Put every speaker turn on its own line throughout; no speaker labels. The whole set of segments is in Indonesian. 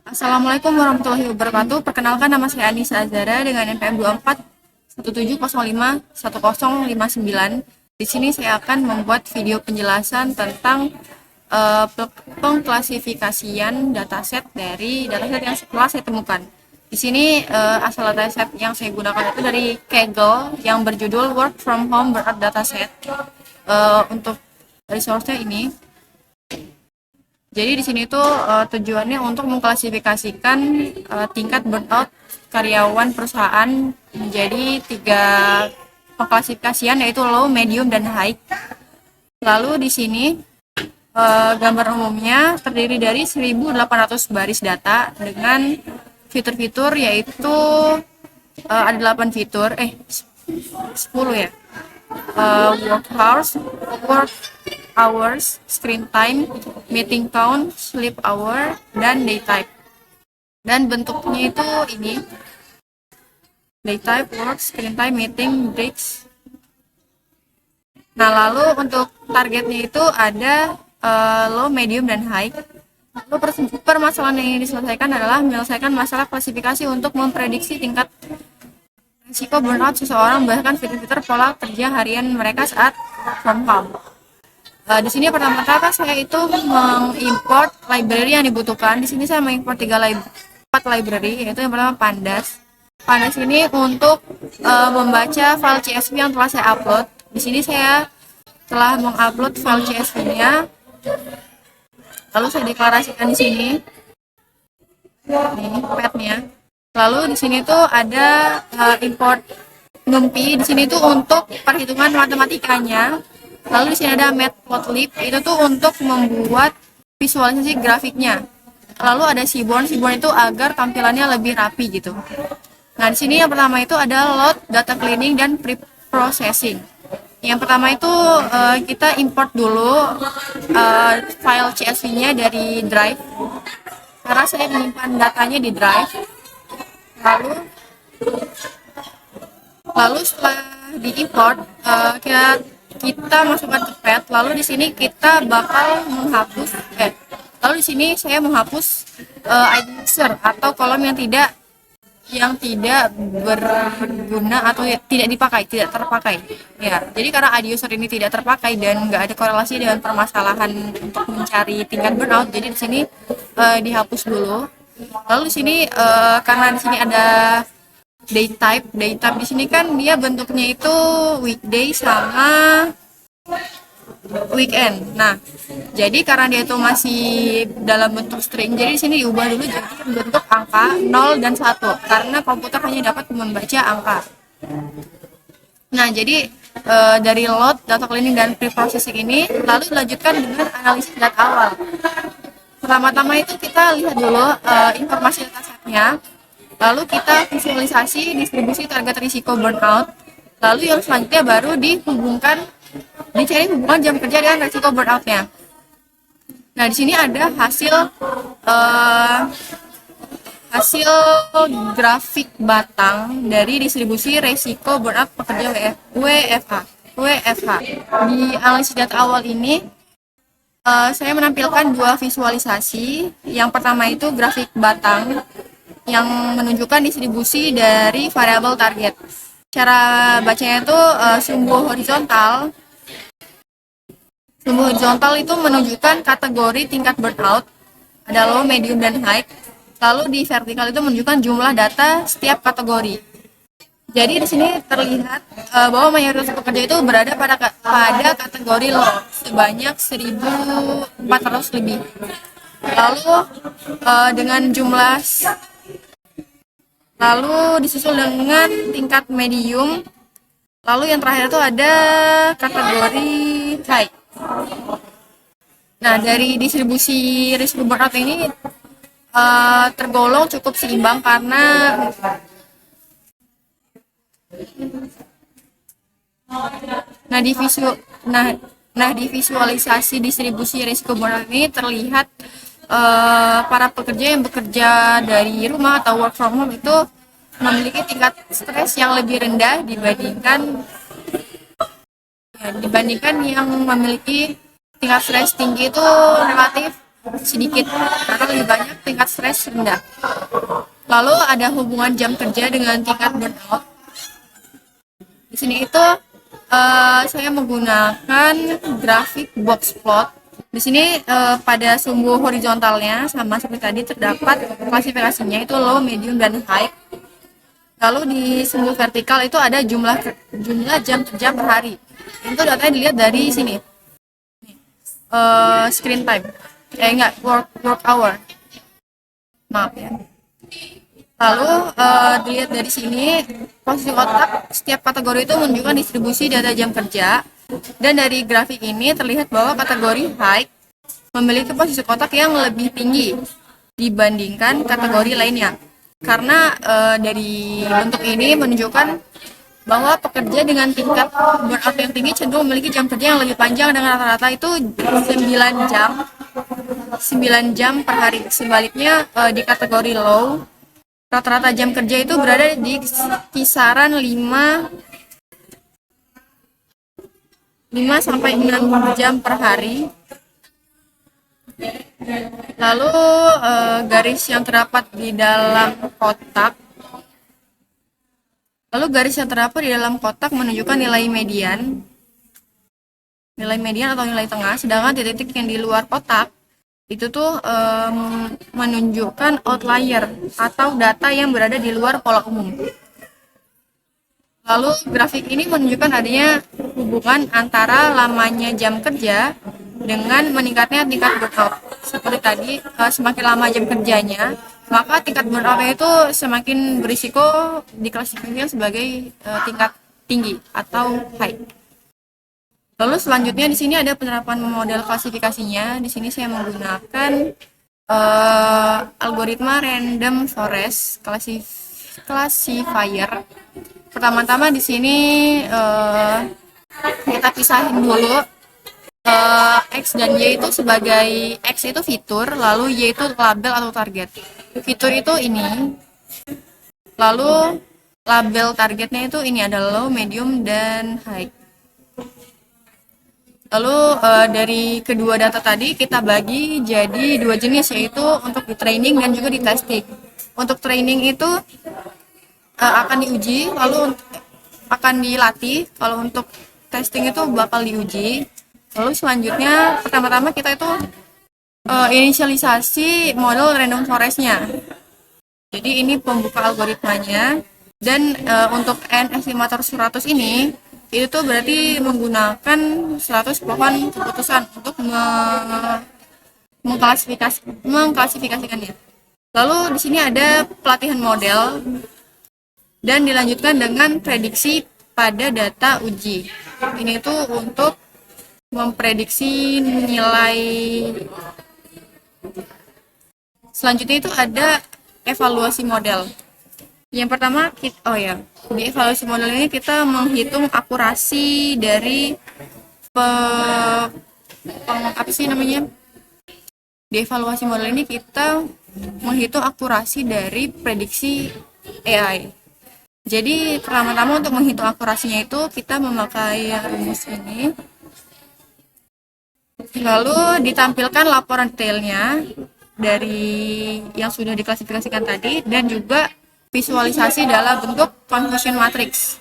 Assalamualaikum warahmatullahi wabarakatuh. Perkenalkan, nama saya Anissa Azara dengan NPM 24 1705 1059. Di sini saya akan membuat video penjelasan tentang eh, pengklasifikasian dataset dari dataset yang telah saya temukan. Di sini asal dataset yang saya gunakan itu dari Kaggle yang berjudul Work from Home Burnout Dataset. Untuk resource-nya ini. Jadi di sini tuh tujuannya untuk mengklasifikasikan tingkat burnout karyawan perusahaan menjadi 3 pengklasifikasian, yaitu low, medium, dan high. Lalu di sini gambar umumnya terdiri dari 1.800 baris data dengan fitur-fitur, yaitu ada 8 fitur, 10 ya. Work hours, screen time, meeting count, sleep hour, dan day type. Dan bentuknya itu ini: day type, work, screen time, meeting, breaks. Nah, lalu untuk targetnya itu ada low, medium, dan high. Lalu permasalahan yang ingin diselesaikan adalah menyelesaikan masalah klasifikasi untuk memprediksi tingkat risiko burnout seseorang, bahkan fitur-fitur pola kerja harian mereka saat work from home. Di sini pertama-tama saya itu mengimport library yang dibutuhkan. Di sini saya mengimport 4 library, yaitu yang pertama Pandas. Pandas ini untuk membaca file CSV yang telah saya upload. Di sini saya telah mengupload file CSV-nya. Lalu saya deklarasikan di sini. Ini path-nya. Lalu di sini tuh ada import NumPy. Di sini tuh untuk perhitungan matematikanya. Lalu di sini ada Matplotlib, itu tuh untuk membuat visualisasi grafiknya. Lalu ada Seaborn itu agar tampilannya lebih rapi gitu. Nah, di sini yang pertama itu ada load, data cleaning, dan pre-processing. Yang pertama itu kita import dulu file CSV-nya dari Drive, karena saya menyimpan datanya di Drive. Lalu setelah diimport, kita masukkan ke path. Lalu di sini kita bakal menghapus lalu di sini saya menghapus ID user atau kolom yang tidak berguna atau tidak terpakai ya. Jadi karena ID user ini tidak terpakai dan nggak ada korelasi dengan permasalahan untuk mencari tingkat burnout, jadi di sini dihapus dulu. Lalu di sini karena di sini ada day type di sini kan dia bentuknya itu weekday sama weekend. Nah, jadi karena dia itu masih dalam bentuk string, jadi di sini diubah dulu jadi bentuk angka 0 dan 1 karena komputer hanya dapat membaca angka. Nah, jadi dari load, data cleaning, dan pre-processing ini lalu dilanjutkan dengan analisis data awal. Pertama-tama itu kita lihat dulu informasi datasetnya. Lalu kita visualisasi distribusi target risiko burnout. Lalu yang selanjutnya baru dicari hubungan jam kerja dengan risiko burnoutnya. Nah, di sini ada hasil grafik batang dari distribusi risiko burnout pekerja WFH. Di analisis data awal ini saya menampilkan 2 visualisasi. Yang pertama itu grafik batang yang menunjukkan distribusi dari variabel target. Cara bacanya itu sumbu horizontal. Sumbu horizontal itu menunjukkan kategori tingkat burnout, ada low, medium, dan high. Lalu di vertikal itu menunjukkan jumlah data setiap kategori. Jadi di sini terlihat bahwa mayoritas pekerja itu berada pada kategori low sebanyak 1.400 lebih. Lalu dengan jumlah lalu disusul dengan tingkat medium, lalu yang terakhir itu ada kategori high. Nah, dari distribusi risiko burnout ini tergolong cukup seimbang karena di visualisasi distribusi risiko burnout ini terlihat para pekerja yang bekerja dari rumah atau work from home itu memiliki tingkat stres yang lebih rendah dibandingkan yang memiliki tingkat stres tinggi. Itu relatif sedikit karena lebih banyak tingkat stres rendah. Lalu ada hubungan jam kerja dengan tingkat burnout. Di sini itu saya menggunakan grafik box plot. Di sini pada sumbu horizontalnya sama seperti tadi terdapat klasifikasinya itu low, medium, dan high. Lalu di sumbu vertikal itu ada jumlah jam kerja per hari. Itu datanya dilihat dari sini. Screen time. Enggak, work hour. Maaf ya. Lalu dilihat dari sini posisi kotak setiap kategori itu menunjukkan distribusi data jam kerja, dan dari grafik ini terlihat bahwa kategori high memiliki posisi kotak yang lebih tinggi dibandingkan kategori lainnya, karena dari bentuk ini menunjukkan bahwa pekerja dengan tingkat burnout yang tinggi cenderung memiliki jam kerja yang lebih panjang dengan rata-rata itu 9 jam per hari. Sebaliknya di kategori low rata-rata jam kerja itu berada di kisaran 5 sampai 6 jam per hari. Lalu garis yang terdapat di dalam kotak menunjukkan nilai median atau nilai tengah, sedangkan titik-titik yang di luar kotak itu tuh menunjukkan outlier atau data yang berada di luar pola umum. Lalu grafik ini menunjukkan adanya hubungan antara lamanya jam kerja dengan meningkatnya tingkat burnout. Seperti tadi, semakin lama jam kerjanya, maka tingkat burnout itu semakin berisiko diklasifikasikan sebagai tingkat tinggi atau high. Lalu selanjutnya di sini ada penerapan model klasifikasinya. Di sini saya menggunakan algoritma random forest classifier. Pertama-tama di sini kita pisahin dulu X dan Y itu sebagai X itu fitur, lalu Y itu label atau target. Fitur itu ini, lalu label targetnya itu ini ada low, medium, dan high. Lalu dari kedua data tadi kita bagi jadi dua jenis, yaitu untuk di training dan juga di testing. Untuk training itu akan diuji, lalu akan dilatih. Kalau untuk testing itu bakal diuji. Lalu selanjutnya pertama-tama kita itu inisialisasi model random forest-nya. Jadi ini pembuka algoritmanya, dan untuk N estimator 100 ini itu tuh berarti menggunakan 100 pohon keputusan untuk mengklasifikasikannya. Lalu di sini ada pelatihan model dan dilanjutkan dengan prediksi pada data uji. Ini tuh untuk memprediksi nilai. Selanjutnya itu ada evaluasi model. Yang pertama, di evaluasi model ini kita menghitung akurasi dari Di evaluasi model ini kita menghitung akurasi dari prediksi AI. Jadi pertama-tama untuk menghitung akurasinya itu kita memakai rumus ini. Lalu ditampilkan laporan detailnya dari yang sudah diklasifikasikan tadi, dan juga visualisasi dalam bentuk confusion matrix.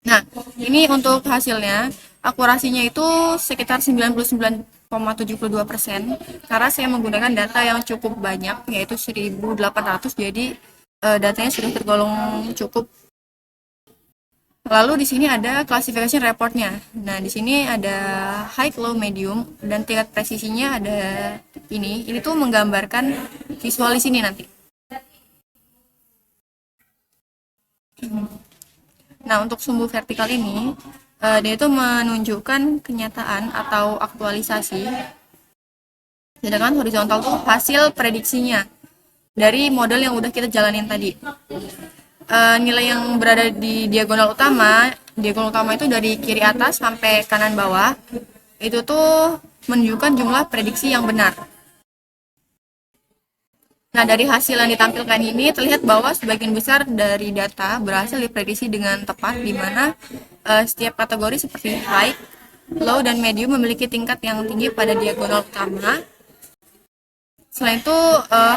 Nah, ini untuk hasilnya, akurasinya itu sekitar 99,72%, karena saya menggunakan data yang cukup banyak, yaitu 1.800, jadi datanya sudah tergolong cukup. Lalu di sini ada klasifikasi reportnya. Nah, di sini ada high, low, medium, dan tingkat presisinya ada ini. Ini tuh menggambarkan visual di sini nanti. Nah, untuk sumbu vertikal ini, dia itu menunjukkan kenyataan atau aktualisasi. Sedangkan horizontal tuh hasil prediksinya dari model yang udah kita jalanin tadi. Nilai yang berada di diagonal utama itu dari kiri atas sampai kanan bawah, itu tuh menunjukkan jumlah prediksi yang benar. Nah, dari hasil yang ditampilkan ini terlihat bahwa sebagian besar dari data berhasil diprediksi dengan tepat, di mana setiap kategori seperti high, low, dan medium memiliki tingkat yang tinggi pada diagonal utama, Selain itu,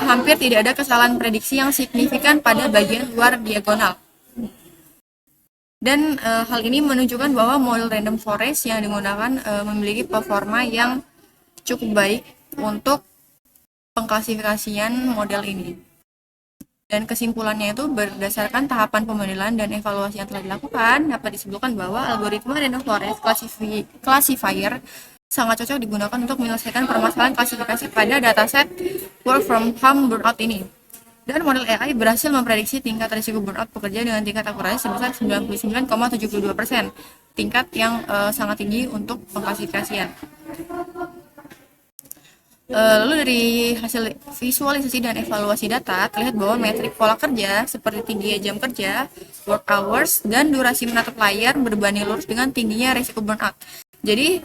hampir tidak ada kesalahan prediksi yang signifikan pada bagian luar diagonal. Dan hal ini menunjukkan bahwa model random forest yang digunakan memiliki performa yang cukup baik untuk pengklasifikasian model ini. Dan kesimpulannya itu berdasarkan tahapan pemodelan dan evaluasi yang telah dilakukan, dapat disebutkan bahwa algoritma random forest classifier sangat cocok digunakan untuk menyelesaikan permasalahan klasifikasi pada dataset work from home burnout ini. Dan model AI berhasil memprediksi tingkat risiko burnout pekerja dengan tingkat akurasi sebesar 99,72%, tingkat yang sangat tinggi untuk pengklasifikasian. Lalu dari hasil visualisasi dan evaluasi data, terlihat bahwa metrik pola kerja seperti tingginya jam kerja, work hours, dan durasi menatap layar berbanding lurus dengan tingginya risiko burnout. Jadi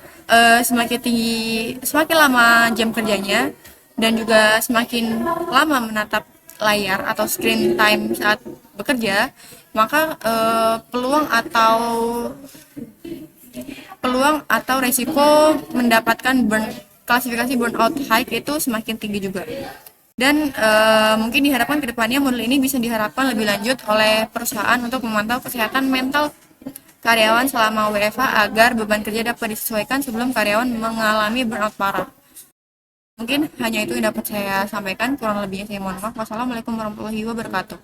semakin lama jam kerjanya dan juga semakin lama menatap layar atau screen time saat bekerja, maka peluang atau resiko mendapatkan klasifikasi burnout high itu semakin tinggi juga. Dan mungkin diharapkan kedepannya model ini bisa diharapkan lebih lanjut oleh perusahaan untuk memantau kesehatan mental karyawan selama WFH agar beban kerja dapat disesuaikan sebelum karyawan mengalami burnout parah. Mungkin hanya itu yang dapat saya sampaikan, kurang lebihnya saya mohon maaf. Wassalamualaikum warahmatullahi wabarakatuh.